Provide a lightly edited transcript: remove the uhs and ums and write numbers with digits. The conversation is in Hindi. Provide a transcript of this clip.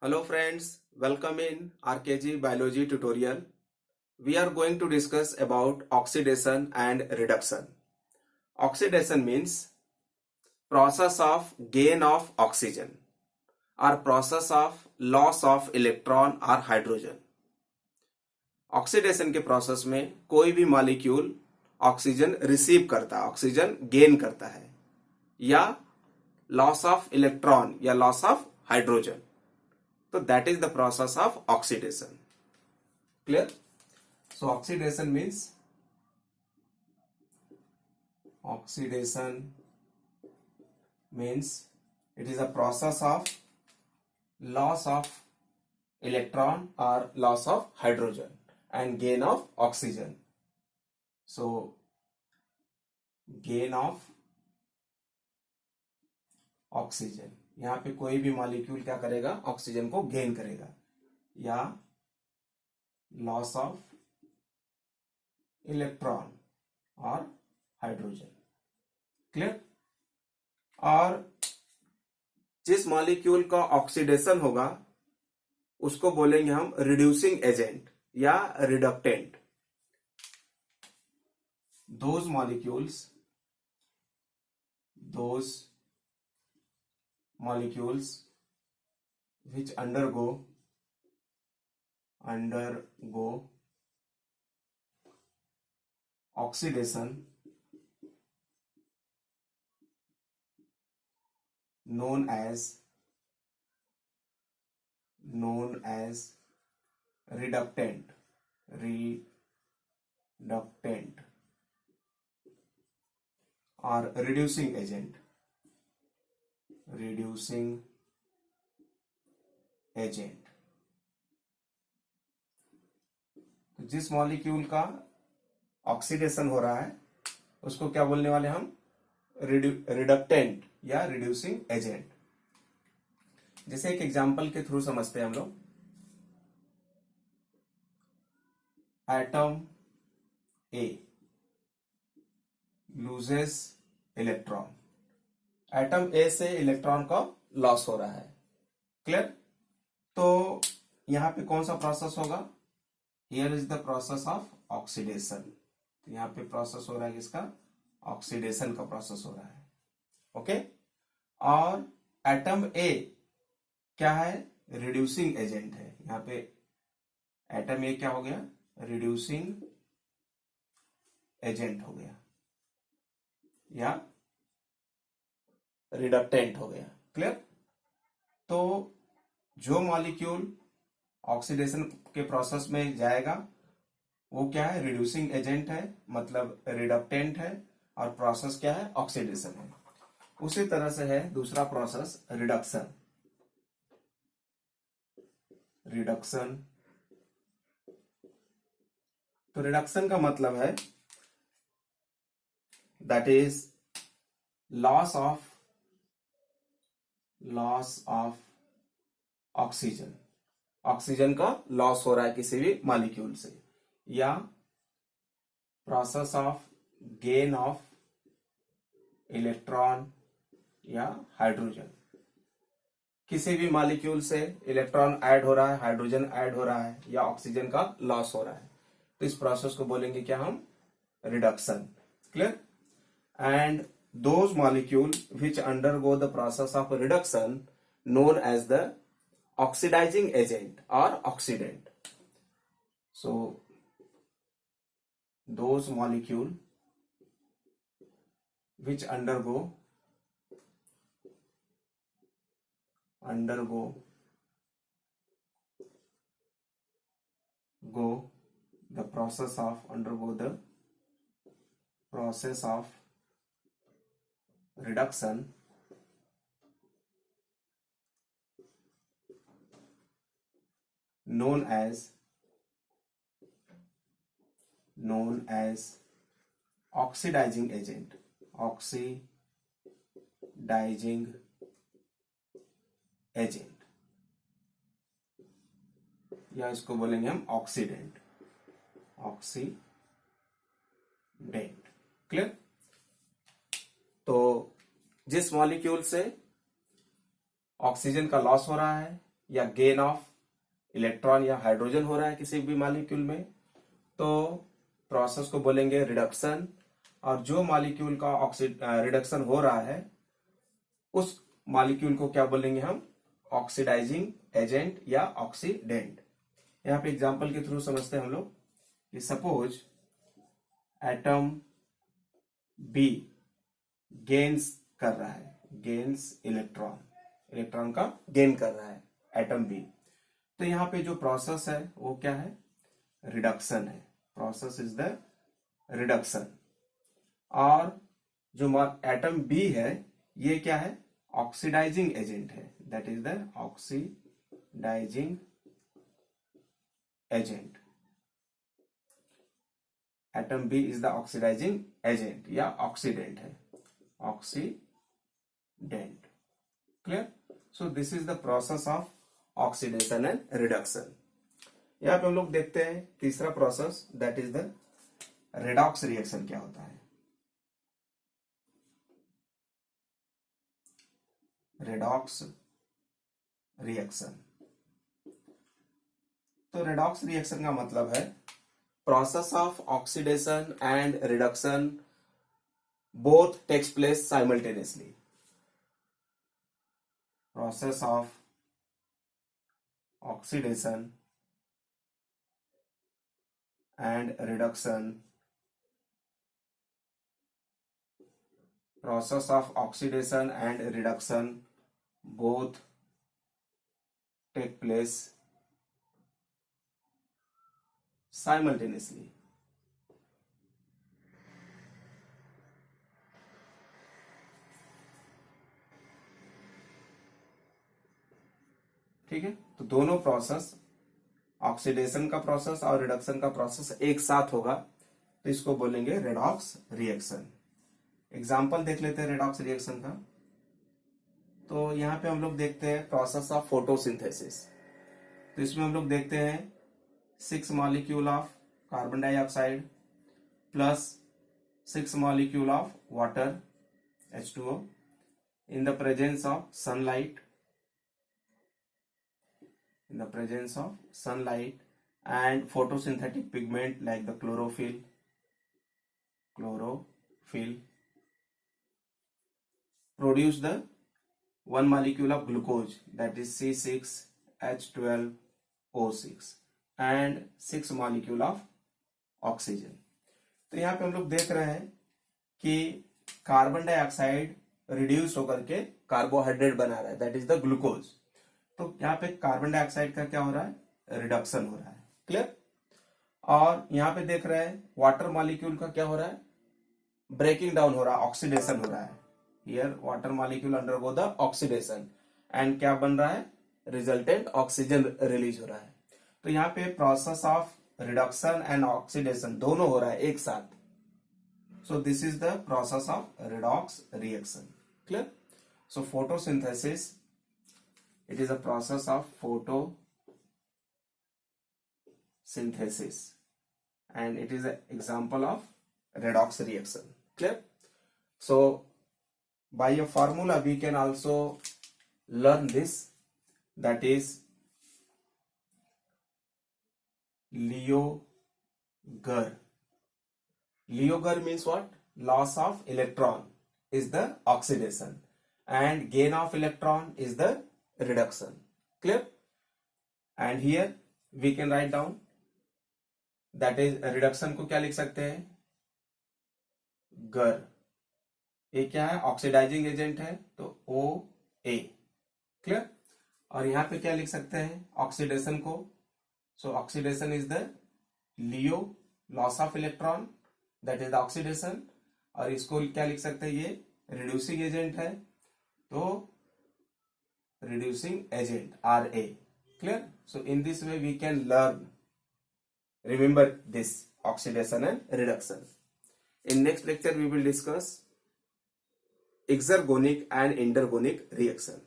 Hello friends, welcome in RKG Biology tutorial. We are going to discuss about oxidation and reduction. Oxidation means process of gain of oxygen or process of loss of electron or hydrogen. Oxidation के प्रोसेस में कोई भी मॉलिक्यूल ऑक्सीजन रिसीव करता है, ऑक्सीजन गेन करता है, या लॉस ऑफ इलेक्ट्रॉन या loss of hydrogen. So that is the process of oxidation. Clear? So oxidation means it is a process of loss of electron or loss of hydrogen and gain of oxygen. So gain of oxygen, यहाँ पे कोई भी मॉलिक्यूल क्या करेगा, ऑक्सीजन को गेन करेगा, या लॉस ऑफ इलेक्ट्रॉन और हाइड्रोजन. क्लियर? और जिस मॉलिक्यूल का ऑक्सीडेशन होगा उसको बोलेंगे हम रिड्यूसिंग एजेंट या reductant. Those molecules which undergo oxidation known as reductant or reducing agent. तो जिस मॉलिक्यूल का ऑक्सीडेशन हो रहा है उसको क्या बोलने वाले हम, रिडक्टेंट या रिड्यूसिंग एजेंट. जैसे एक एग्जांपल के थ्रू समझते हैं हम लोग. Atom A loses electron. Atom A से इलेक्ट्रॉन का लॉस हो रहा है. क्लियर? तो यहां पे कौन सा प्रोसेस होगा, here is the process of oxidation. तो यहां पे प्रोसेस हो रहा है किसका, ऑक्सीडेशन का प्रोसेस हो रहा है. ओके. और एटम ए क्या है, रिड्यूसिंग एजेंट है. यहां पे एटम ए क्या हो गया, रिड्यूसिंग एजेंट हो गया या रिडक्टेंट हो गया. क्लियर? तो जो मॉलिक्यूल ऑक्सीडेशन के प्रोसेस में जाएगा वो क्या है, रिड्यूसिंग एजेंट है, मतलब रिडक्टेंट है, और प्रोसेस क्या है, ऑक्सीडेशन है. उसी तरह से है दूसरा प्रोसेस रिडक्शन. तो रिडक्शन का मतलब है that is loss of oxygen का लॉस हो रहा है किसी भी मॉलिक्यूल से, या process of gain of electron या हाइड्रोजन. किसी भी मॉलिक्यूल से इलेक्ट्रॉन ऐड हो रहा है, हाइड्रोजन ऐड हो रहा है, या ऑक्सीजन का लॉस हो रहा है, तो इस प्रोसेस को बोलेंगे क्या हम, reduction. Clear? And those molecules which undergo the process of reduction known as the oxidizing agent or oxidant. So those molecules which undergo the process of reduction known as oxidizing agent या इसको बोलेंगे हम ऑक्सीडेंट. क्लियर? तो जिस मॉलिक्यूल से ऑक्सीजन का लॉस हो रहा है या गेन ऑफ इलेक्ट्रॉन या हाइड्रोजन हो रहा है किसी भी मॉलिक्यूल में, तो प्रोसेस को बोलेंगे रिडक्शन। और जो मॉलिक्यूल का रिडक्शन हो रहा है उस मॉलिक्यूल को क्या बोलेंगे हम, ऑक्सीडाइजिंग एजेंट या ऑक्सीडेंट। यहाँ पे एग्जांपल के थ्रू समझते हैं हम लोग कि सपोज एटम बी गेन्स कर रहा है, गेन्स इलेक्ट्रॉन का गेन कर रहा है एटम बी। तो यहाँ पे जो प्रोसेस है वो क्या है, रिडक्शन है। Process is the reduction. और जो एटम बी है ये क्या है, ऑक्सीडाइजिंग एजेंट है, that is the oxidising agent. Atom B is the oxidising agent या ऑक्सीडेंट है, oxidant. Clear? So this is the process of oxidation and reduction. यहां पे हम लोग देखते हैं तीसरा process, that is the redox reaction. क्या होता है रेडॉक्स रिएक्शन? तो रेडॉक्स रिएक्शन का मतलब है process of oxidation and reduction both takes place simultaneously. Process of oxidation and reduction, process of oxidation and reduction both take place simultaneously। ठीक है, तो दोनों प्रोसेस, ऑक्सीडेशन का प्रोसेस और रिडक्शन का प्रोसेस एक साथ होगा, तो इसको बोलेंगे रेडॉक्स रिएक्शन। एग्जाम्पल देख लेते हैं रेडॉक्स रिएक्शन का। तो यहां पे हम लोग देखते हैं प्रोसेस ऑफ फोटोसिंथेसिस। तो इसमें हम लोग देखते हैं 6 molecule of carbon dioxide plus 6 molecule of water H2O in the presence of sunlight, and photosynthetic pigment like the chlorophyll produce the 1 molecule of glucose, that is C6H12O6 and 6 molecule of oxygen। तो यहाँ पे हम लोग देख रहे हैं कि कार्बन डाइऑक्साइड रिड्यूस होकर के कार्बोहाइड्रेट बना रहा है, दैट इज द ग्लूकोज। तो यहाँ पे कार्बन डाइऑक्साइड का क्या हो रहा है, रिडक्शन हो रहा है। क्लियर? और यहाँ पे देख रहे हैं वाटर मॉलिक्यूल का क्या हो रहा है, ब्रेकिंग डाउन हो रहा है, ऑक्सीडेशन हो रहा है। Here water molecule undergo the oxidation and क्या बन रहा है, रिजल्टेंट ऑक्सीजन रिलीज हो रहा है। तो यहाँ पे process of reduction and oxidation दोनों हो रहा है एक साथ। सो this is the process of redox reaction. Clear? So photosynthesis, it is a process of photosynthesis and it is an example of redox reaction. Clear? So by a formula we can also learn this, that is Liouvre. Liouvre means what? Loss of electron is the oxidation and gain of electron is the reduction. Clear? And here we can write down, that is reduction को क्या लिख सकते हैं, गर। ये क्या है, ऑक्सीडाइजिंग एजेंट है, तो OA। क्लियर? और यहां पे क्या लिख सकते हैं ऑक्सीडेशन को, सो oxidation is the Leo, loss of electron, that is the oxidation. और इसको क्या लिख सकते हैं, ये रिड्यूसिंग एजेंट है, तो reducing agent RA. Clear? So in this way we can remember this oxidation and reduction. In next lecture we will discuss exergonic and endergonic reaction.